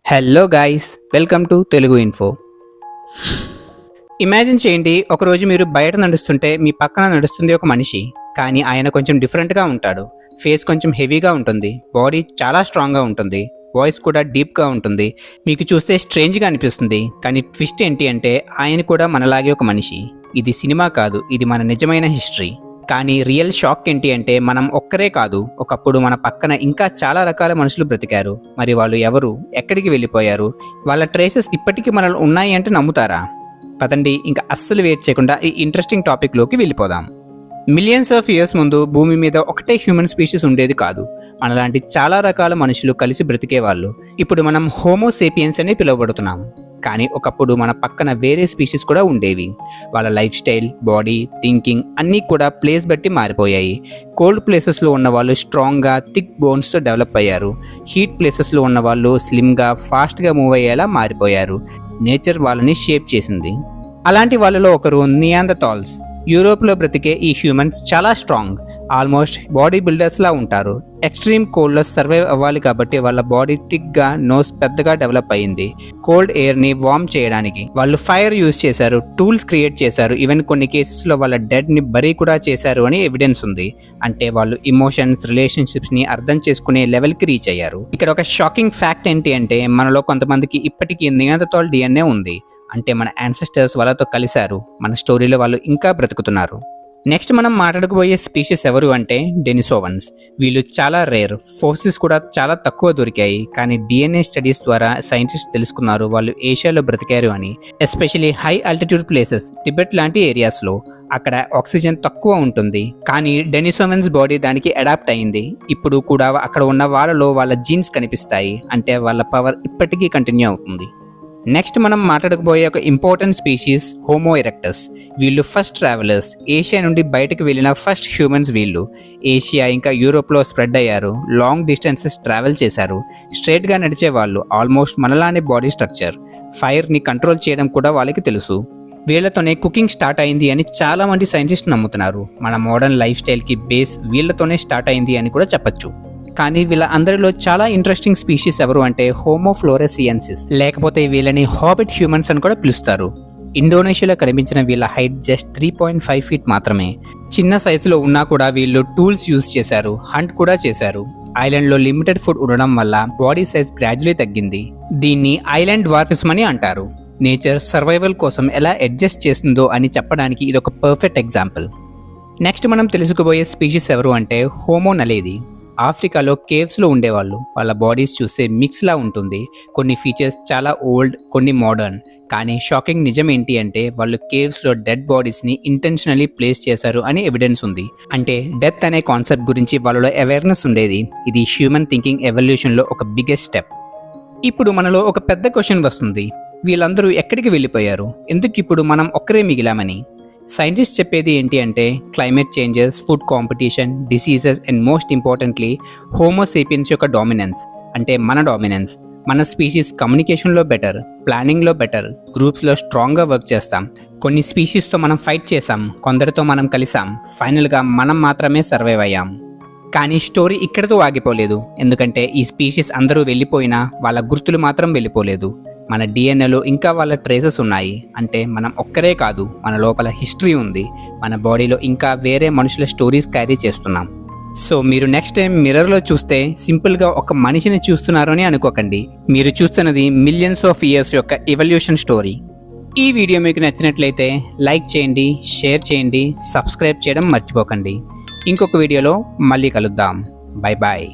Hello guys, welcome to Telugu info. Imagine చేయండి, ఒకరోజు మీరు బయట నడుస్తుంటే మీ పక్కన నడుస్తుంది ఒక మనిషి. కానీ ఆయన కొంచెం డిఫరెంట్గా ఉంటాడు. ఫేస్ కొంచెం హెవీగా ఉంటుంది, బాడీ చాలా స్ట్రాంగ్గా ఉంటుంది, వాయిస్ కూడా డీప్గా ఉంటుంది. మీకు చూస్తే స్ట్రేంజ్గా అనిపిస్తుంది. కానీ ట్విస్ట్ ఏంటి అంటే ఆయన కూడా మనలాగే ఒక మనిషి. ఇది సినిమా కాదు, ఇది మన నిజమైన హిస్టరీ. కానీ రియల్ షాక్ ఏంటి అంటే మనం ఒక్కరే కాదు, ఒకప్పుడు మన పక్కన ఇంకా చాలా రకాల మనుషులు బ్రతికారు. మరి వాళ్ళు ఎవరు, ఎక్కడికి వెళ్ళిపోయారు, వాళ్ళ ట్రేసెస్ ఇప్పటికీ మనలో ఉన్నాయి అంటే నమ్ముతారా? పదండి, ఇంకా అస్సలు వెయిట్ చేయకుండా ఈ ఇంట్రెస్టింగ్ టాపిక్లోకి వెళ్ళిపోదాం. మిలియన్స్ ఆఫ్ ఇయర్స్ ముందు భూమి మీద ఒకటే హ్యూమన్ స్పీషీస్ ఉండేది కాదు. మనలాంటి చాలా రకాల మనుషులు కలిసి బ్రతికేవాళ్ళు. ఇప్పుడు మనం హోమో సేపియన్స్ అని పిలువబడుతున్నాం. కానీ ఒకప్పుడు మన పక్కన వేరే స్పీషీస్ కూడా ఉండేవి. వాళ్ళ లైఫ్ స్టైల్, బాడీ, థింకింగ్ అన్నీ కూడా ప్లేస్ బట్టి మారిపోయాయి. కోల్డ్ ప్లేసెస్లో ఉన్న వాళ్ళు స్ట్రాంగ్గా, థిక్ బోన్స్తో డెవలప్ అయ్యారు. హీట్ ప్లేసెస్లో ఉన్న వాళ్ళు స్లిమ్గా, ఫాస్ట్గా మూవ్ అయ్యేలా మారిపోయారు. నేచర్ వాళ్ళని షేప్ చేసింది. అలాంటి వాళ్ళలో ఒకరు నియాండర్థాల్స్. యూరోప్లో బ్రతికే ఈ హ్యూమన్స్ చాలా స్ట్రాంగ్, ఆల్మోస్ట్ బాడీ బిల్డర్స్లా ఉంటారు. ఎక్స్ట్రీమ్ కోల్డ్లో సర్వైవ్ అవ్వాలి కాబట్టి వాళ్ళ బాడీ థిక్గా, నోస్ పెద్దగా డెవలప్ అయ్యింది. కోల్డ్ ఎయిర్ని వార్మ్ చేయడానికి వాళ్ళు ఫైర్ యూజ్ చేశారు, టూల్స్ క్రియేట్ చేశారు. ఈవెన్ కొన్ని కేసెస్లో వాళ్ళ డెడ్ని బరీ కూడా చేశారు అని ఎవిడెన్స్ ఉంది. అంటే వాళ్ళు ఇమోషన్స్, రిలేషన్షిప్స్ని అర్థం చేసుకునే లెవెల్కి రీచ్ అయ్యారు. ఇక్కడ ఒక షాకింగ్ ఫ్యాక్ట్ ఏంటి అంటే మనలో కొంతమందికి ఇప్పటికీ నియాండర్థాల్ డిఎన్ఏ ఉంది. అంటే మన యాన్సెస్టర్స్ వాళ్ళతో కలిశారు. మన స్టోరీలో వాళ్ళు ఇంకా బ్రతుకుతున్నారు. నెక్స్ట్ మనం మాట్లాడకపోయే స్పీషీస్ ఎవరు అంటే డెనిసోవన్స్. వీళ్ళు చాలా రేర్, ఫోసిల్స్ కూడా చాలా తక్కువ దొరికాయి. కానీ డిఎన్ఏ స్టడీస్ ద్వారా సైంటిస్ట్ తెలుసుకున్నారు వాళ్ళు ఏషియాలో బ్రతికారు అని. Especially high altitude places, Tibet లాంటి ఏరియాస్లో. అక్కడ ఆక్సిజన్ తక్కువ ఉంటుంది. కానీ డెనిసోవన్స్ బాడీ దానికి అడాప్ట్ అయింది. ఇప్పుడు కూడా అక్కడ ఉన్న వాళ్ళలో వాళ్ళ జీన్స్ కనిపిస్తాయి. అంటే వాళ్ళ పవర్ ఇప్పటికీ కంటిన్యూ అవుతుంది. నెక్స్ట్ మనం మాట్లాడకపోయే ఒక ఇంపార్టెంట్ స్పీషీస్ హోమో ఎరెక్టస్. వీళ్ళు ఫస్ట్ ట్రావెలర్స్, ఏషియా నుండి బయటకు వెళ్ళిన ఫస్ట్ హ్యూమన్స్ వీళ్ళు. ఏషియా ఇంకా యూరోప్లో స్ప్రెడ్ అయ్యారు. లాంగ్ డిస్టెన్సెస్ ట్రావెల్ చేశారు. స్ట్రైట్గా నడిచే వాళ్ళు, ఆల్మోస్ట్ మనలానే బాడీ స్ట్రక్చర్. ఫైర్ని కంట్రోల్ చేయడం కూడా వాళ్ళకి తెలుసు. వీళ్ళతోనే కుకింగ్ స్టార్ట్ అయింది అని చాలా మంది సైంటిస్ట్ నమ్ముతున్నారు. మన మోడర్న్ లైఫ్ స్టైల్కి బేస్ వీళ్ళతోనే స్టార్ట్ అయింది అని కూడా చెప్పచ్చు. కానీ వీళ్ళ అందరిలో చాలా ఇంట్రెస్టింగ్ స్పీషీస్ ఎవరు అంటే హోమో ఫ్లోరెసియన్సిస్, లేకపోతే వీళ్ళని హాబిట్ హ్యూమన్స్ అని కూడా పిలుస్తారు. ఇండోనేషియాలో కనిపించిన వీళ్ళ హైట్ జస్ట్ 3.5 ఫీట్ మాత్రమే. చిన్న సైజులో ఉన్నా కూడా వీళ్ళు టూల్స్ యూజ్ చేశారు, హంట్ కూడా చేశారు. ఐలాండ్లో లిమిటెడ్ ఫుడ్ ఉండడం వల్ల బాడీ సైజ్ గ్రాడ్యువల్లీ తగ్గింది. దీన్ని ఐలాండ్ డ్వార్ఫిజం అని అంటారు. నేచర్ సర్వైవల్ కోసం ఎలా అడ్జస్ట్ చేస్తుందో అని చెప్పడానికి ఇది ఒక పర్ఫెక్ట్ ఎగ్జాంపుల్. నెక్స్ట్ మనం తెలుసుకోబోయే స్పీషీస్ ఎవరు అంటే హోమో నలేది. ఆఫ్రికాలో కేవ్స్లో ఉండేవాళ్ళు. వాళ్ళ బాడీస్ చూస్తే మిక్స్లా ఉంటుంది. కొన్ని ఫీచర్స్ చాలా ఓల్డ్, కొన్ని మోడర్న్. కానీ షాకింగ్ నిజం ఏంటి అంటే వాళ్ళు కేవ్స్లో డెడ్ బాడీస్ని ఇంటెన్షనల్లీ ప్లేస్ చేశారు అని ఎవిడెన్స్ ఉంది. అంటే డెత్ అనే కాన్సెప్ట్ గురించి వాళ్ళలో అవేర్నెస్ ఉండేది. ఇది హ్యూమన్ థింకింగ్ ఎవల్యూషన్లో ఒక బిగ్గెస్ట్ స్టెప్. ఇప్పుడు మనలో ఒక పెద్ద క్వశ్చన్ వస్తుంది, వీళ్ళందరూ ఎక్కడికి వెళ్ళిపోయారు, ఎందుకు ఇప్పుడు మనం ఒక్కరే మిగిలామని. సైంటిస్ట్ చెప్పేది ఏంటి అంటే climate changes, food competition, diseases and most importantly Homo sapiens యొక్క డామినెన్స్. అంటే మన డామినెన్స్. మన స్పీషీస్ కమ్యూనికేషన్లో బెటర్, ప్లానింగ్లో బెటర్, గ్రూప్స్లో స్ట్రాంగ్గా వర్క్ చేస్తాం. కొన్ని స్పీషీస్తో మనం ఫైట్ చేసాం, కొందరితో మనం కలిసాం, ఫైనల్గా మనం మాత్రమే సర్వైవ్ అయ్యాం. కానీ స్టోరీ ఇక్కడితో ఆగిపోలేదు. ఎందుకంటే ఈ స్పీషీస్ అందరూ వెళ్ళిపోయినా వాళ్ళ గుర్తులు మాత్రం వెళ్ళిపోలేదు. మన డిఎన్ఏలో ఇంకా వాళ్ళ ట్రేసెస్ ఉన్నాయి. అంటే మనం ఒక్కరే కాదు, మన లోపల హిస్టరీ ఉంది. మన బాడీలో ఇంకా వేరే మనుషుల స్టోరీస్ క్యారీ చేస్తున్నాం. సో మీరు నెక్స్ట్ టైం మిర్రర్లో చూస్తే సింపుల్గా ఒక మనిషిని చూస్తున్నారు అని అనుకోకండి. మీరు చూస్తున్నది మిలియన్స్ ఆఫ్ ఇయర్స్ యొక్క ఎవల్యూషన్ స్టోరీ. ఈ వీడియో మీకు నచ్చినట్లయితే లైక్ చేయండి, షేర్ చేయండి, సబ్స్క్రైబ్ చేయడం మర్చిపోకండి. ఇంకొక వీడియోలో మళ్ళీ కలుద్దాం. Bye bye.